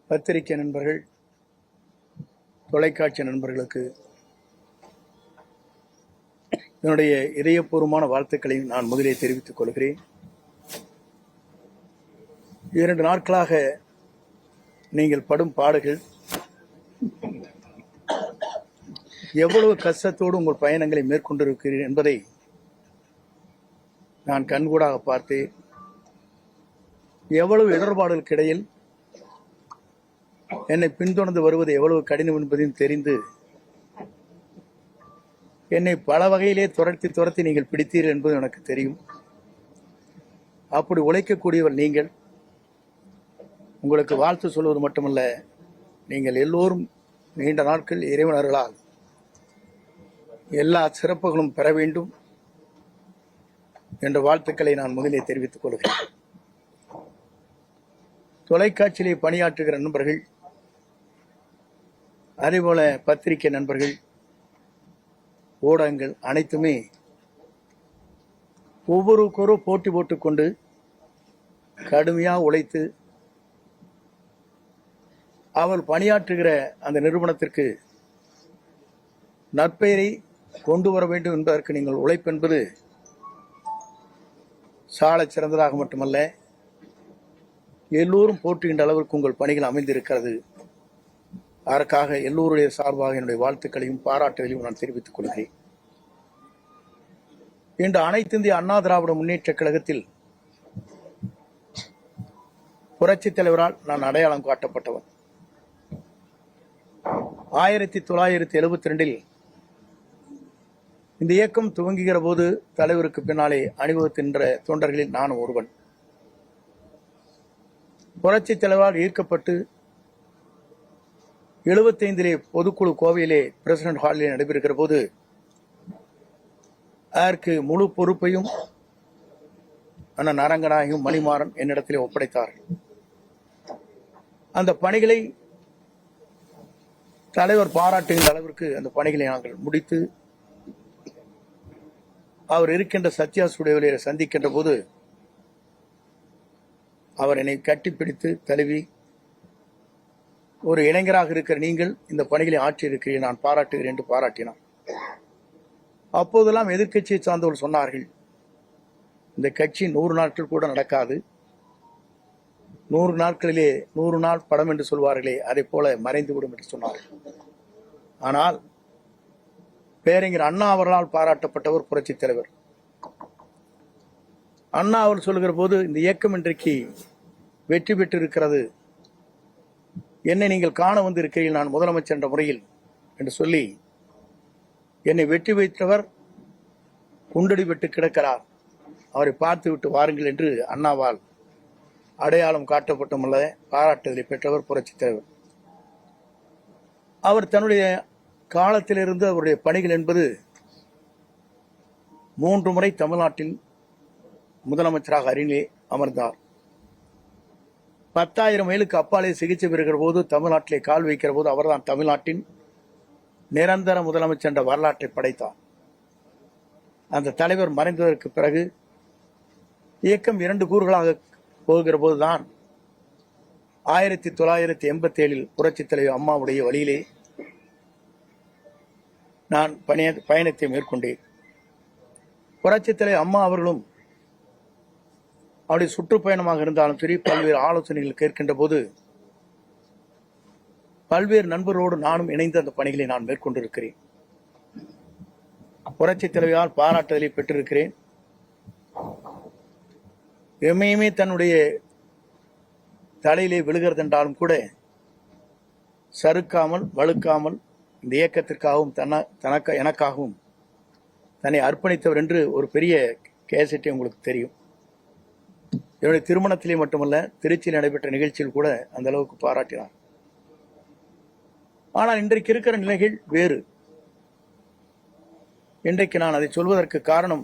பத்திரிகை நண்பர்கள், தொலைக்காட்சி நண்பர்களுக்கு என்னுடைய இதயபூர்வமான வாழ்த்துக்களையும் நான் முதலே தெரிவித்துக் கொள்கிறேன். 2 நாட்களாக நீங்கள் படும் பாடுகள், எவ்வளவு கஷ்டத்தோடு உங்கள் பயணங்களை மேற்கொண்டிருக்கிறீர்கள் என்பதை நான் கண்கூடாக பார்த்து, எவ்வளவு இடர்பாடுகளுக்கு இடையில் என்னை பின்தொடர்ந்து வருவது எவ்வளவு கடினம் என்பதையும் தெரிந்து, என்னை பல வகையிலே துரத்தி நீங்கள் பிடித்தீர்கள் என்பது எனக்கு தெரியும். அப்படி உழைக்கக்கூடியவர் நீங்கள். உங்களுக்கு வாழ்த்து சொல்வது மட்டுமல்ல, நீங்கள் எல்லோரும் நீண்ட நாட்கள் இறைவனர்களால் எல்லா சிறப்புகளும் பெற வேண்டும் என்ற வாழ்த்துக்களை நான் முதலிலே தெரிவித்துக் கொள்கிறேன். தொலைக்காட்சியிலே பணியாற்றுகிற நண்பர்கள், அதேபோல பத்திரிகை நண்பர்கள், ஊடகங்கள் அனைத்துமே ஒவ்வொருவருக்கொரு போட்டி போட்டுக்கொண்டு கடுமையாக உழைத்து அவள் பணியாற்றுகிற அந்த நிறுவனத்திற்கு நற்பெயரை கொண்டு வர வேண்டும் என்பதற்கு நீங்கள் உழைப்பென்பது சாலச் சிறந்ததாக மட்டுமல்ல, எல்லோரும் போற்றுகின்ற அளவிற்கு உங்கள் பணிகள் அமைந்திருக்கிறது. அதற்காக எல்லோருடைய சார்பாக என்னுடைய வாழ்த்துக்களையும் பாராட்டுகளையும் நான் தெரிவித்துக் கொள்கிறேன். இன்று அனைத்து இந்திய அண்ணா திராவிட முன்னேற்ற கழகத்தில் புரட்சித் தலைவரால் நான் அடையாளம் காட்டப்பட்டவன். 1972 இந்த இயக்கம் துவங்குகிற போது தலைவருக்கு பின்னாலே அணிவகுக்கின்ற தொண்டர்களில் நான் ஒருவன். புரட்சித் தலைவரால் ஈர்க்கப்பட்டு 75 பொதுக்குழு கோவையிலே பிரசிடென்ட் ஹாலிலே நடைபெறுகிற போது அதற்கு முழு பொறுப்பையும் அண்ணன் அரங்கநாயகம், மணிமாறன் என்னிடத்திலே ஒப்படைத்தார்கள். அந்த பணிகளை தலைவர் பாராட்டுகின்ற அளவிற்கு அந்த பணிகளை நாங்கள் முடித்து, அவர் இருக்கின்ற சத்யா ஸ்டுடியோவிலே சந்திக்கின்ற போது அவர் என்னை கட்டிப்பிடித்து தழுவி, ஒரு இளைஞராக இருக்கிற நீங்கள் இந்த பணிகளை ஆற்றி இருக்கிறீர்கள், நான் பாராட்டுகிறேன் என்று பாராட்டினார். அப்போதெல்லாம் எதிர்கட்சியை சார்ந்தவர்கள் சொன்னார்கள், இந்த கட்சி 100 நாட்கள் கூட நடக்காது, 100 நாட்களிலே 100 நாள் படம் என்று சொல்வார்களே, அதை போல மறைந்துவிடும் என்று சொன்னார்கள். ஆனால் பேரறிஞர் அண்ணா அவர்களால் பாராட்டப்பட்டவர் புரட்சித் தலைவர். அண்ணா அவர் சொல்லுகிற போது, இந்த இயக்கம் இன்றைக்கு வெற்றி பெற்றிருக்கிறது, என்னை நீங்கள் காண வந்து இருக்கிறீர்கள் நான் முதலமைச்சர் என்ற முறையில் என்று சொல்லி, என்னை வெற்றி வைத்தவர் குண்டடி விட்டு கிடக்கிறார், அவரை பார்த்து விட்டு வாருங்கள் என்று அண்ணாவால் அடையாளம் காட்டப்பட்டுள்ள பாராட்டுதலை பெற்றவர் புரட்சித் தலைவர். அவர் தன்னுடைய காலத்திலிருந்து அவருடைய பணிகள் என்பது 3 முறை தமிழ்நாட்டில் முதலமைச்சராக அருகிலே அமர்ந்தார். 10,000 மைலுக்கு அப்பாலே சிகிச்சை பெறுகிற போது, தமிழ்நாட்டிலே கால் வைக்கிற போது அவர்தான் தமிழ்நாட்டின் நிரந்தர முதலமைச்சர் என்ற வரலாற்றை படைத்தார். அந்த தலைவர் மறைந்ததற்கு பிறகு இயக்கம் 2 கூறுகளாக போகிற போதுதான் 1987 புரட்சித் தலைவர் அம்மாவுடைய வழியிலே நான் பயணத்தை மேற்கொண்டேன். புரட்சித் தலைவர் அம்மா அவர்களும் அவருடைய சுற்றுப்பயணமாக இருந்தாலும் சரி, பல்வேறு ஆலோசனைகள் கேட்கின்ற போது பல்வேறு நண்பர்களோடு நானும் இணைந்து அந்த பணிகளை நான் மேற்கொண்டிருக்கிறேன். புரட்சித் தலைவரால் பாராட்டுதலை பெற்றிருக்கிறேன். எம்மையுமே தன்னுடைய தலையிலே விழுகிறது என்றாலும் கூட சறுக்காமல் வழுக்காமல் இந்த இயக்கத்திற்காகவும் எனக்காகவும் தன்னை அர்ப்பணித்தவர் என்று ஒரு பெரிய கேசட்டை உங்களுக்கு தெரியும். என்னுடைய திருமணத்திலே மட்டுமல்ல, திருச்சியில் நடைபெற்ற நிகழ்ச்சியில் கூட அந்த அளவுக்கு பாராட்டினார். ஆனால் இன்றைக்கு இருக்கிற நிலைகள் வேறு. இன்றைக்கு நான் அதை சொல்வதற்கு காரணம்,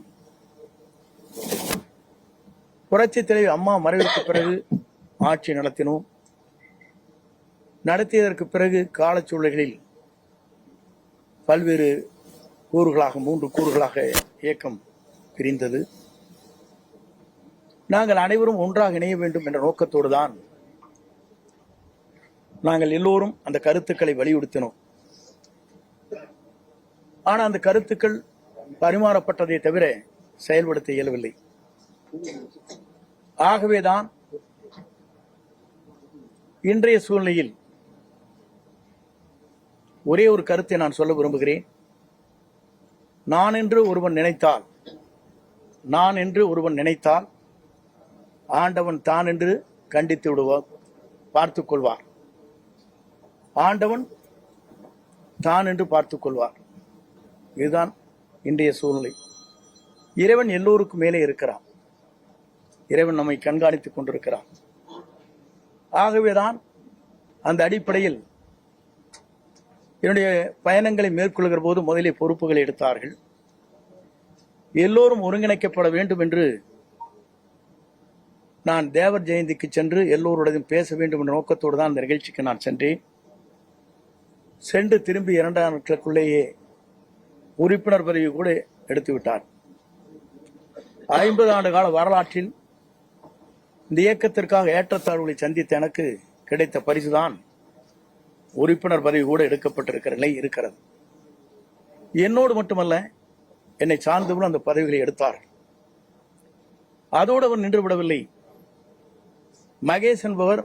புரட்சித் தலைவர் அம்மா மறைவுக்கு பிறகு ஆட்சி நடத்தினோம். நடத்தியதற்கு பிறகு காலச்சூழல்களில் பல்வேறு கூறுகளாக 3 கூறுகளாக இயக்கம் பிரிந்தது. நாங்கள் அனைவரும் ஒன்றாக இணைய வேண்டும் என்ற நோக்கத்தோடு தான் நாங்கள் எல்லோரும் அந்த கருத்துக்களை வலியுறுத்தினோம். ஆனால் அந்த கருத்துக்கள் பரிமாறப்பட்டதை தவிர செயல்படுத்த இயலவில்லை. ஆகவேதான் இன்றைய சூழ்நிலையில் ஒரே ஒரு கருத்தை நான் சொல்ல விரும்புகிறேன். நான் என்று ஒருவன் நினைத்தால் ஆண்டவன் தான் என்று கண்டித்து விடுவார், பார்த்துக் கொள்வார். ஆண்டவன் தான் என்று பார்த்துக் கொள்வார். இதுதான் இன்றைய சூழ்நிலை. இறைவன் எல்லோருக்கும் மேலே இருக்கிறான். இறைவன் நம்மை கண்காணித்துக் கொண்டிருக்கிறான். ஆகவேதான் அந்த அடிப்படையில் என்னுடைய பயணங்களை மேற்கொள்கிற போது முதலே பொறுப்புகளை எடுத்தார்கள். எல்லோரும் ஒருங்கிணைக்கப்பட வேண்டும் என்று நான் தேவர் ஜெயந்திக்கு சென்று எல்லோருடையும் பேச வேண்டும் என்ற நோக்கத்தோடு தான் அந்த நிகழ்ச்சிக்கு நான் சென்றேன். சென்று திரும்பி 2 நாட்களுக்குள்ளேயே உறுப்பினர் பதவி கூட எடுத்துவிட்டார். 50 ஆண்டு கால வரலாற்றில் இந்த இயக்கத்திற்காக ஏற்றத்தாழ்வுகளை சந்தித்த எனக்கு கிடைத்த பரிசுதான் உறுப்பினர் பதவி கூட எடுக்கப்பட்டிருக்கிற நிலை இருக்கிறது. என்னோடு மட்டுமல்ல, என்னை சார்ந்தவர்களும் அந்த பதவிகளை எடுத்தார். அதோடு அவர் நின்று விடவில்லை. மகேஷ் என்பவர்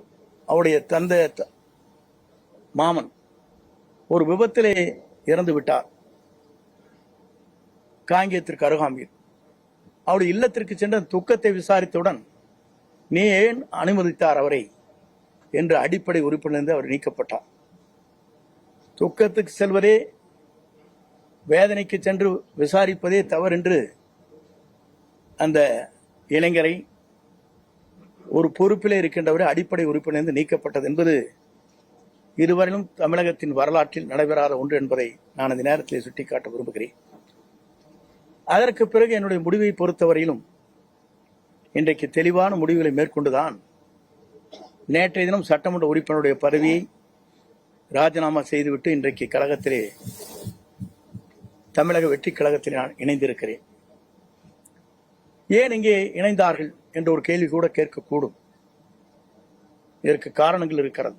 அவருடைய தந்தை மாமன் ஒரு விபத்திலே இறந்து விட்டார். காங்கேயத்திற்கு அருகாமையில் அவருடைய இல்லத்திற்கு சென்ற துக்கத்தை விசாரித்தவுடன் நீ ஏன் அனுமதித்தார் அவரை என்று அடிப்படை உறுப்பிலிருந்து அவர் நீக்கப்பட்டார். துக்கத்துக்கு செல்வதே, வேதனைக்கு சென்று விசாரிப்பதே தவறு என்று அந்த இளைஞரை ஒரு பொறுப்பிலே இருக்கின்றவரை அடிப்படை உறுப்பிலிருந்து நீக்கப்பட்டது என்பது இதுவரையிலும் தமிழகத்தின் வரலாற்றில் நடைபெறாத ஒன்று என்பதை நான் இந்த நேரத்தில் சுட்டிக்காட்ட விரும்புகிறேன். அதற்கு பிறகு என்னுடைய முடிவை பொறுத்தவரையிலும் இன்றைக்கு தெளிவான முடிவுகளை மேற்கொண்டுதான் நேற்றைய தினம் சட்டமன்ற உறுப்பினருடைய பதவியை ராஜினாமா செய்துவிட்டு இன்றைக்கு கழகத்திலே, தமிழக வெற்றி கழகத்தில் நான் இணைந்திருக்கிறேன். ஏன் இங்கே இணைந்தார்கள் என்ற ஒரு கேள்வி கூட கேட்கக்கூடும். இதற்கு காரணங்கள் இருக்கிறது.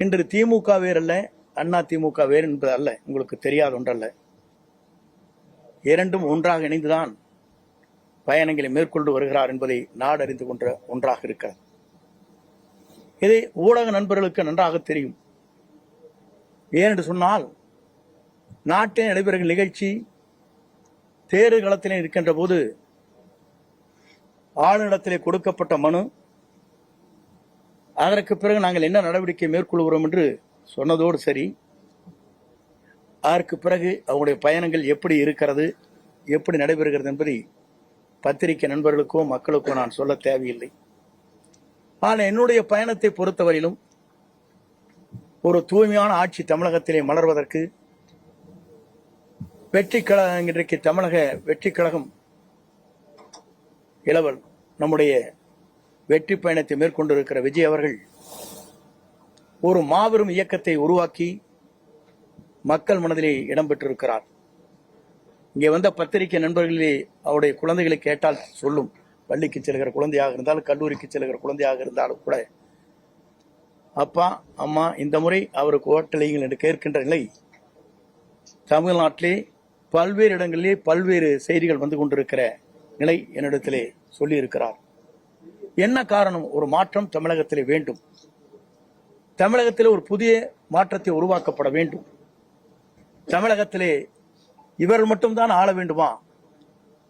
இன்று திமுக வேறல்ல, அண்ணா திமுக வேறு என்பது அல்ல, உங்களுக்கு தெரியாத ஒன்றல்ல. இரண்டும் ஒன்றாக இணைந்துதான் பயணங்களை மேற்கொண்டு வருகிறார் என்பதை நாடு அறிந்து கொண்ட ஒன்றாக இருக்கிறது. இதை ஊடக நண்பர்களுக்கு நன்றாக தெரியும். ஏனென்று சொன்னால், நாட்டில் நடைபெறுகிற நிகழ்ச்சி தேர்தல் களத்திலே இருக்கின்ற போது ஆளுநரிடத்திலே கொடுக்கப்பட்ட மனு, அதற்கு பிறகு நாங்கள் என்ன நடவடிக்கை மேற்கொள்கிறோம் என்று சொன்னதோடு சரி, அதற்கு பிறகு அவங்களுடைய பயணங்கள் எப்படி இருக்கிறது, எப்படி நடைபெறுகிறது என்பதை பத்திரிகை நண்பர்களுக்கோ மக்களுக்கோ நான் சொல்ல தேவையில்லை. ஆனால் என்னுடைய பயணத்தை பொறுத்தவரையிலும் ஒரு தூய்மையான ஆட்சி தமிழகத்திலே மலர்வதற்கு வெற்றி கழகம், இன்றைக்கு தமிழக வெற்றி கழகம் இளவல் நம்முடைய வெற்றி பயணத்தை மேற்கொண்டிருக்கிற விஜய் அவர்கள் ஒரு மாபெரும் இயக்கத்தை உருவாக்கி மக்கள் மனதிலே இடம்பெற்றிருக்கிறார். இங்கே வந்த பத்திரிகை நண்பர்களே அவருடைய குழந்தைகளை கேட்டால் சொல்லும். பள்ளிக்கு செல்கிற குழந்தையாக இருந்தாலும், கல்லூரிக்கு செல்கிற குழந்தையாக இருந்தாலும் கூட, அப்பா அம்மா இந்த முறை அவருக்கு ஓட்டளியுங்கள் என்று கேட்கின்ற நிலை தமிழ்நாட்டிலே பல்வேறு இடங்களிலே பல்வேறு செய்திகள் வந்து கொண்டிருக்கிற நிலை என்னிடத்திலே சொல்லி இருக்கிறார். என்ன காரணம்? ஒரு மாற்றம் தமிழகத்திலே வேண்டும். தமிழகத்திலே ஒரு புதிய மாற்றத்தை உருவாக்கப்பட வேண்டும். தமிழகத்திலே இவர்கள் மட்டும்தான் ஆள வேண்டுமா?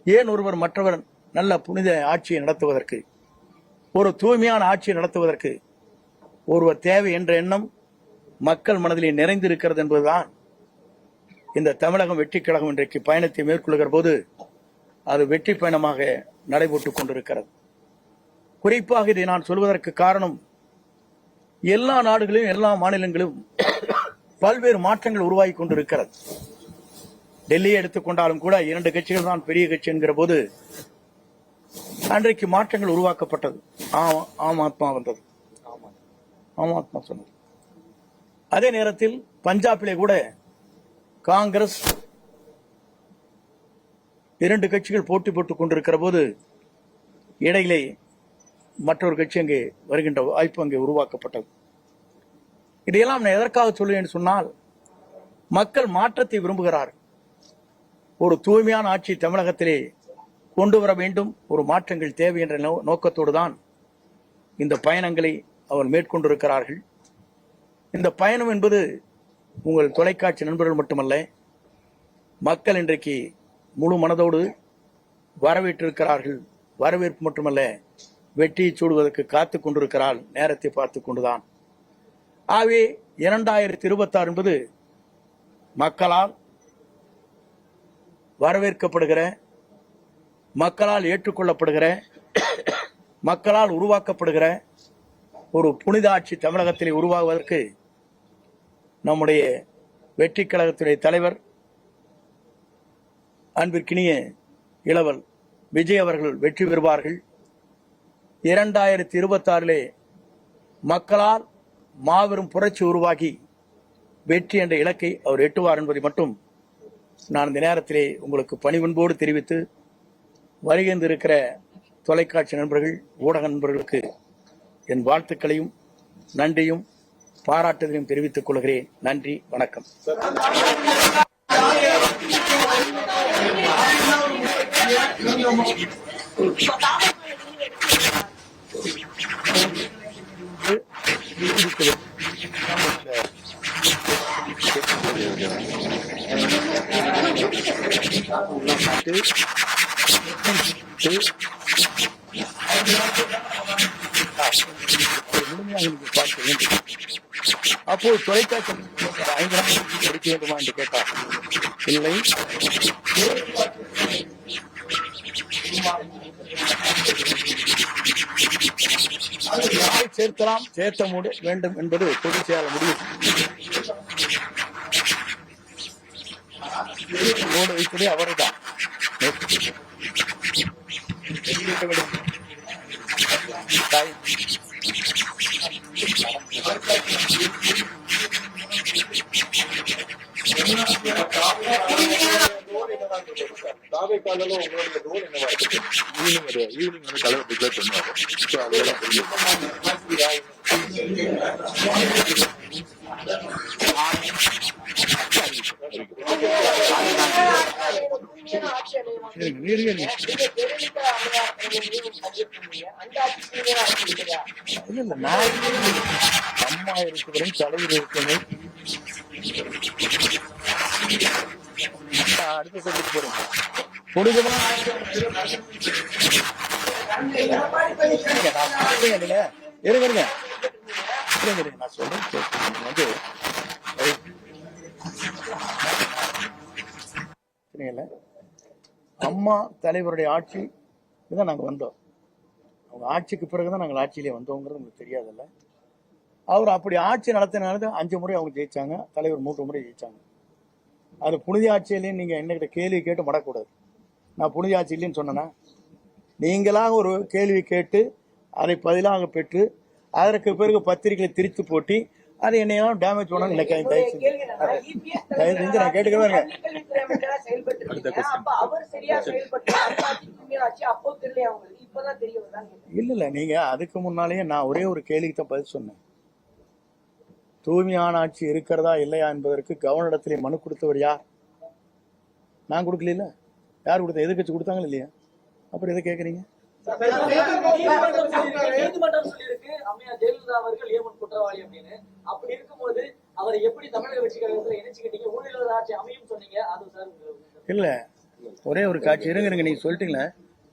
ஏன் ஒருவர் மற்றவர் நல்ல புனித ஆட்சியை நடத்துவதற்கு, ஒரு தூய்மையான ஆட்சியை நடத்துவதற்கு ஒருவர் தேவை என்ற எண்ணம் மக்கள் மனதிலே நிறைந்திருக்கிறது என்பதுதான் இந்த தமிழகம் வெற்றி கழகம் இன்றைக்கு பயணத்தை மேற்கொள்கிற போது அது வெற்றி பயணமாக நடைபெற்றுக் கொண்டிருக்கிறது. குறிப்பாக இதை நான் சொல்வதற்கு காரணம், எல்லா நாடுகளிலும் எல்லா மாநிலங்களிலும் பல்வேறு மாற்றங்கள் உருவாகி கொண்டிருக்கிறது. டெல்லியை எடுத்துக்கொண்டாலும் கூட 2 கட்சிகள் தான் பெரிய கட்சி என்கிற போது அன்றைக்கு மாற்றங்கள் உருவாக்கப்பட்டது. ஆம் ஆத்மா வந்தது, ஆம் ஆத்மா சொன்னது. அதே நேரத்தில் பஞ்சாபிலே கூட காங்கிரஸ் 2 கட்சிகள் போட்டி போட்டுக் கொண்டிருக்கிற போது இடையிலே மற்றொரு கட்சி அங்கே வருகின்ற வாய்ப்பு அங்கே உருவாக்கப்பட்டது. இதையெல்லாம் நான் எதற்காக சொல்லுவேன் சொன்னால், மக்கள் மாற்றத்தை விரும்புகிறார். ஒரு தூய்மையான ஆட்சி தமிழகத்திலே கொண்டு வர வேண்டும், ஒரு மாற்றங்கள் தேவை என்ற நோக்கத்தோடு தான் இந்த பயணங்களை அவர் மேற்கொண்டிருக்கிறார்கள். இந்த பயணம் என்பது உங்கள் தொலைக்காட்சி நண்பர்கள் மட்டுமல்ல, மக்கள் இன்றைக்கு முழு மனதோடு வரவேற்றிருக்கிறார்கள். வரவேற்பு மட்டுமல்ல, வெற்றியை சூடுவதற்கு காத்துக் கொண்டிருக்கிறார், நேரத்தை பார்த்துக் கொண்டுதான். ஆகவே 2026 என்பது மக்களால் வரவேற்கப்படுகிற, மக்களால் ஏற்றுக்கொள்ளப்படுகிற, மக்களால் உருவாக்கப்படுகிற ஒரு புனித ஆட்சி தமிழகத்திலே உருவாகுவதற்கு நம்முடைய வெற்றி கழகத்துடைய தலைவர் அன்பிற்கினிய இளவல் விஜய் அவர்கள் வெற்றி பெறுவார்கள். 2026 மக்களால் மாபெரும் புரட்சி உருவாகி வெற்றி என்ற இலக்கை அவர் எட்டுவார் என்பதை மட்டும் நான் இந்த நேரத்திலே உங்களுக்கு பணிவன்போடு தெரிவித்து, வருகின்றிருக்கிற தொலைக்காட்சி நண்பர்கள், ஊடக நண்பர்களுக்கு என் வாழ்த்துக்களையும் நன்றியும் பாராட்டுதலையும் தெரிவித்துக் கொள்கிறேன். நன்றி, வணக்கம். அப்போ தொலைக்காட்சி 5 நாள் படிக்க வேண்டுமா என்று கேட்டார். இல்லை, சேர்க்கலாம், சேர்த்த வேண்டும் என்பது பொதுச் செயலாளர் முடிவு. வைப்பதே அவர்தான். அம்மா இருக்கிற தலைவர் இருக்கணும். அடுத்த சட்டத்துக்கு போறோம். நான் சொல்றேன். அம்மா தலைவருடைய ஆட்சி தான் நாங்க வந்தோம். அவங்க ஆட்சிக்கு பிறகுதான் நாங்கள் ஆட்சியிலே வந்தோங்கிறது உங்களுக்கு தெரியாதுல்ல. அவர் அப்படி ஆட்சி நடத்தினால 5 முறை அவங்க ஜெயிச்சாங்க, தலைவர் 3 முறை ஜெயிச்சாங்க. அது புனித ஆட்சியிலேயும் நீங்க என்னகிட்ட கேள்வி கேட்டு மடக்கூடாது. நான் புனித ஆட்சி இல்லைன்னு சொன்னேன்னா, நீங்களாக ஒரு கேள்வி கேட்டு அதை பதிலாக பெற்று அதற்கு பிறகு பத்திரிகைகளை திரித்து போட்டி அது என்னையெல்லாம் டேமேஜ் பண்ணணும் நினைக்காது. தயவு செஞ்சு நான் கேட்டுக்கவே இல்ல. நீங்க அதுக்கு முன்னாலேயே நான் ஒரே ஒரு கேள்விக்கு தான் பதில் சொன்னேன். தூய்மையான ஆட்சி இருக்கிறதா இல்லையா என்பதற்கு கவர்னரிடத்திலே மனு கொடுத்தவர் யார்? நான் கொடுக்கல. யார் கொடுத்த? எதிர்கட்சி கொடுத்தாங்களா இல்லையா? அப்புறம் எதை கேட்கறீங்க? இல்ல, ஒரே ஒரு காட்சி. இருங்க, நீங்க சொல்லிட்டீங்களா?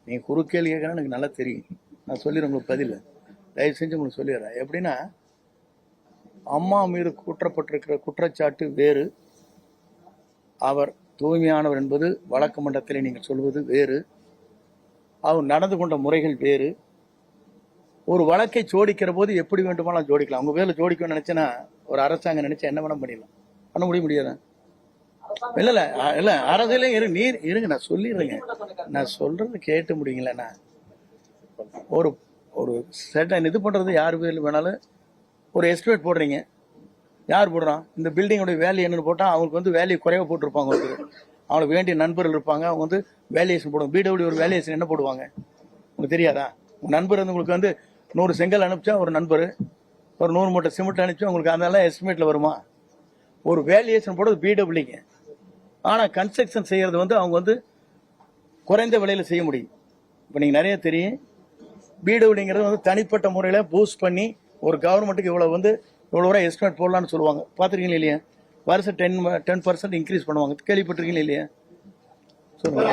நீங்க குறுக்கேள்வி கேட்கறா எனக்கு நல்லா தெரியும். நான் சொல்லிடுறேன் உங்களுக்கு பதில். தயவு செஞ்சு உங்களுக்கு சொல்லிடுறேன். எப்படின்னா, அம்மா மீது கூற்றப்பட்டிருக்கிற குற்றச்சாட்டு வேறு, அவர் தூய்மையானவர் என்பது வழக்கு மன்றத்திலே நீங்கள் சொல்வது வேறு, அவர் நடந்து கொண்ட முறைகள் வேறு. ஒரு வழக்கை ஜோடிக்கிற போது எப்படி வேண்டுமானாலும் ஜோடிக்கலாம். உங்க பேர்ல ஜோடிக்கணும்னு நினைச்சேன்னா ஒரு அரசாங்கம் நினைச்சா என்ன வேணா பண்ணிடலாம். பண்ண முடியாதா? இல்ல அரசியலே இருங்க, நான் சொல்லிடுறேங்க. நான் சொல்றது கேட்டு முடியுங்களேண்ணா. ஒரு ஒரு செட்டன் இது பண்றது யாரு பேர்ல வேணாலும் ஒரு எஸ்டிமேட் போடுறீங்க. யார் போடுறான்? இந்த பில்டிங்கோட வேல்யூ என்னன்னு போட்டா அவங்களுக்கு வந்து வேல்யூ குறைவா போட்டிருப்பாங்க. அவங்களுக்கு வேண்டிய நண்பர்கள் இருப்பாங்க, அவங்க வந்து வேல்யூஷன் போடுவாங்க. பிடபிள்யூ ஒரு வேல்யூஷன் என்ன போடுவாங்க உங்களுக்கு தெரியாதா? உங்க நண்பர் வந்து உங்களுக்கு வந்து 100 செங்கல் அனுப்பிச்சா ஒரு நண்பர், ஒரு 100 மூட்டை சிமெண்ட் அனுப்பிச்சு உங்களுக்கு அதெல்லாம் எஸ்டிமேட்டில் வருமா? ஒரு வேல்யூவேஷன் போடுறது பிடபிள்யூங்க. ஆனால் கன்ஸ்ட்ரக்ஷன் செய்கிறது வந்து அவங்க வந்து குறைந்த விலையில் செய்ய முடியும். இப்போ நீங்கள் நிறைய தெரியும், பிடபிள்யூங்கிறது வந்து தனிப்பட்ட முறையில் பூஸ்ட் பண்ணி ஒரு கவர்மெண்ட்டுக்கு இவ்வளோ வந்து இவ்வளோ வரை எஸ்டிமேட் போடலான்னு சொல்லுவாங்க. பார்த்துருக்கீங்களா இல்லையா? வருஷம் 10% இன்க்ரீஸ் பண்ணுவாங்க. கேள்விப்பட்டிருக்கீங்களா இல்லையா? சொல்லுங்க.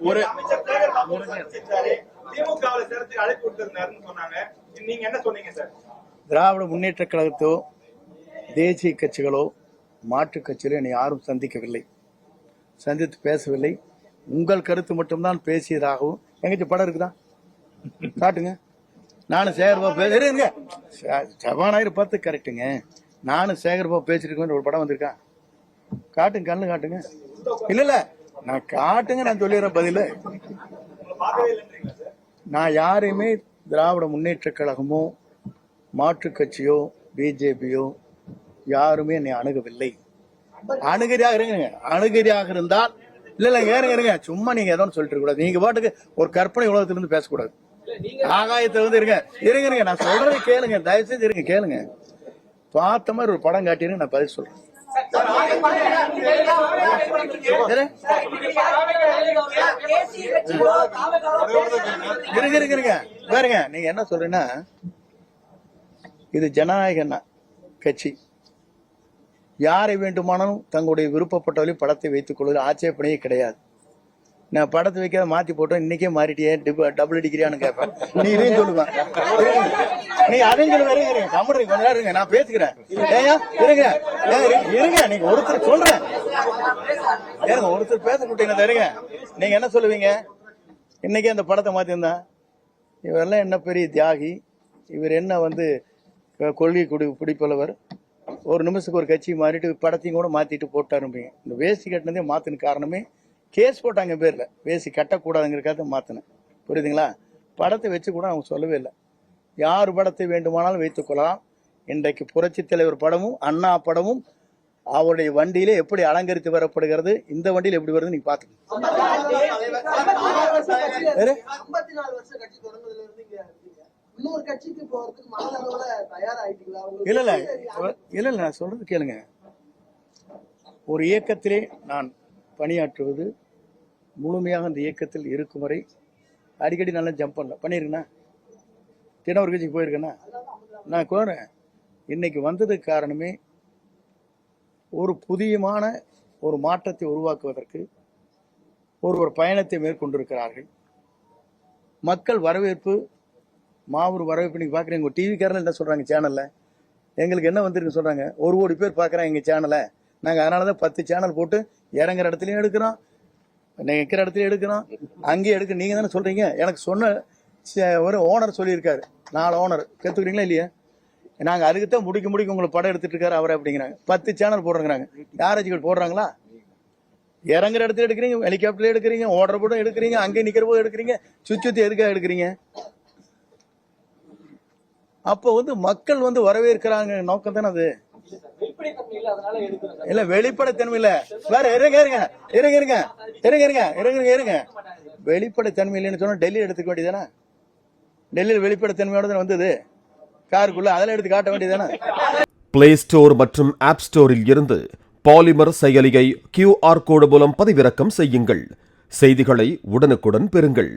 ஒரு திராவிட முன்னேற்ற கழகத்தோ தேசிய கட்சிகளோ மாற்றுக் கட்சிகளோ என்னை யாரும் சந்திக்கவில்லை, சந்தித்து பேசவில்லை. உங்கள் கருத்து மட்டும்தான் பேசியதாகவும் எங்கச்சு படம் இருக்குதா காட்டுங்க. நானும் சேகர்பாபு இருங்க, சபாநாயகர் பார்த்து கரெக்டுங்க. நானும் சேகர்பாபு பேசிருக்கேன் ஒரு படம் வந்திருக்கா? காட்டுங்க, கண்ணு காட்டுங்க. இல்ல இல்ல நான் காட்டுங்க, நான் சொல்லிடுறேன் பதில். நான் யாரையுமே திராவிட முன்னேற்ற கழகமோ மாற்றுக் கட்சியோ பிஜேபியோ யாருமே என்னை அணுகவில்லை. அணுகரியாக இருந்தால் இல்ல இருங்க, சும்மா நீங்க ஏதோ சொல்லிட்டு கூடாது. நீங்க பாட்டுக்கு ஒரு கற்பனை உலகத்திலிருந்து பேசக்கூடாது. ஆகாயத்தை வந்து இருங்க நான் சொல்றது கேளுங்க, தயவு செஞ்சு இருங்க கேளுங்க. பார்த்த மாதிரி ஒரு படம் காட்டிருங்க, நான் பதில் சொல்றேன். பாருங்க, நீங்க என்ன சொல்றீங்கன்னா இது ஜனநாயக கட்சி, யாரை வேண்டுமானாலும் தங்களுடைய விருப்பப்பட்டவரை படத்தை வைத்துக் கொள்வது ஆட்சேபனையே கிடையாது. நான் படத்தை வைக்காத மாத்தி போட்டோம், இன்னைக்கே மாறிட்டியே டபுள் டிகிரியான்னு கேட்பேன். நீ இதையும் சொல்லுவேன், நீ அதையும் சொல்லுங்க. கம்முறை கொஞ்ச நேரம் இருங்க, நான் பேசுகிறேன். இருங்க நீங்க ஒருத்தர் சொல்றேன், ஒருத்தர் பேச விட்டீங்கன்னா இருங்க. நீங்க என்ன சொல்லுவீங்க? இன்னைக்கே அந்த படத்தை மாத்திருந்தா இவரெல்லாம் என்ன பெரிய தியாகி, இவர் என்ன வந்து கொள்கை பிடிப்பவர், ஒரு நிமிஷத்துக்கு ஒரு கட்சி மாறிட்டு படத்தையும் கூட மாத்திட்டு போட்டாருப்பீங்க. இந்த வேசி கட்டினதே மாத்தின காரணமே கேஸ் போட்டாங்க பேர்ல, வேசி கட்டக்கூடாதுங்கிறக்காக மாத்தினேன். புரியுதுங்களா? படத்தை வச்சு கூட அவங்க சொல்லவே இல்லை. யார் படத்தை வேண்டுமானாலும் வைத்துக் கொள்ளலாம். இன்றைக்கு புரட்சி தலைவர் படமும் அண்ணா படமும் அவருடைய வண்டியிலே எப்படி அலங்கரித்து வரப்படுகிறது, இந்த வண்டியில் எப்படி வருது நீங்க பாத்துக்கணும். இல்ல நான் சொல்றது கேளுங்க. ஒரு இயக்கத்திலே நான் பணியாற்றுவது, முழுமையாக அந்த இயக்கத்தில் இருக்கும் வரை அடிக்கடி நல்லா ஜம்ப் பண்ணல பண்ணிருக்கேன்னா, தினம் கட்சிக்கு போயிருக்கேன்னா நான் கோரேன். இன்னைக்கு வந்ததுக்கு காரணமே ஒரு புதியமான ஒரு மாற்றத்தை உருவாக்குவதற்கு ஒரு பயணத்தை மேற்கொண்டிருக்கிறார்கள். மக்கள் வரவேற்பு, மாபெரு வரவேற்பு. நீங்க பாக்குறீங்க, உங்க டிவிக்காரன் என்ன சொல்றாங்க சேனல்ல, எங்களுக்கு என்ன வந்திருக்கு சொல்றாங்க, 1 கோடி பேர் பாக்குறாங்க எங்க சேனலை. நாங்க அதனாலதான் 10 சேனல் போட்டு இறங்குற இடத்துலயும் எடுக்கிறோம், நிற்கிற இடத்துலயும் எடுக்கிறோம், அங்கேயும் எடுக்க. நீங்க தானே சொல்றீங்க. எனக்கு சொன்ன ஒரு ஓனர் சொல்லியிருக்காரு, 4 ஓனர் கத்துக்கிறீங்களா இல்லையா? நாங்க அதுக்குத்தான் முடிக்க உங்களுக்கு படம் எடுத்துட்டு இருக்காரு அவரை அப்படிங்கிறாங்க. 10 சேனல் போடுறாங்க. யாராச்சும் போடுறாங்களா? இறங்குற இடத்துல எடுக்கிறீங்க, ஹெலிகாப்டர்ல எடுக்கிறீங்க, ஓடுற போதும் எடுக்கிறீங்க, அங்கே நிக்கிற போது எடுக்கிறீங்க, சுத்தி எதுக்காக எடுக்கிறீங்க? அப்போ வந்து மக்கள் வந்து வரவேற்கிறாங்க நோக்கம் தானே அது. இல்ல வெளிப்படைத்தன்மை இல்ல, வேற இருங்க. வெளிப்படைத்தன்மை இல்லைன்னு சொன்னா டெல்லி எடுத்துக்க வேண்டியதானே? டெல்லியில் வெளிப்படைத்தன்மையோட வந்தது காருக்குள்ள, அதெல்லாம் எடுத்து காட்ட வேண்டியதானே? பிளே ஸ்டோர் மற்றும் ஆப் ஸ்டோரில் இருந்து பாலிமர் செயலியை QR கோடு மூலம் பதிவிறக்கம் செய்யுங்கள். செய்திகளை உடனுக்குடன் பெறுங்கள்.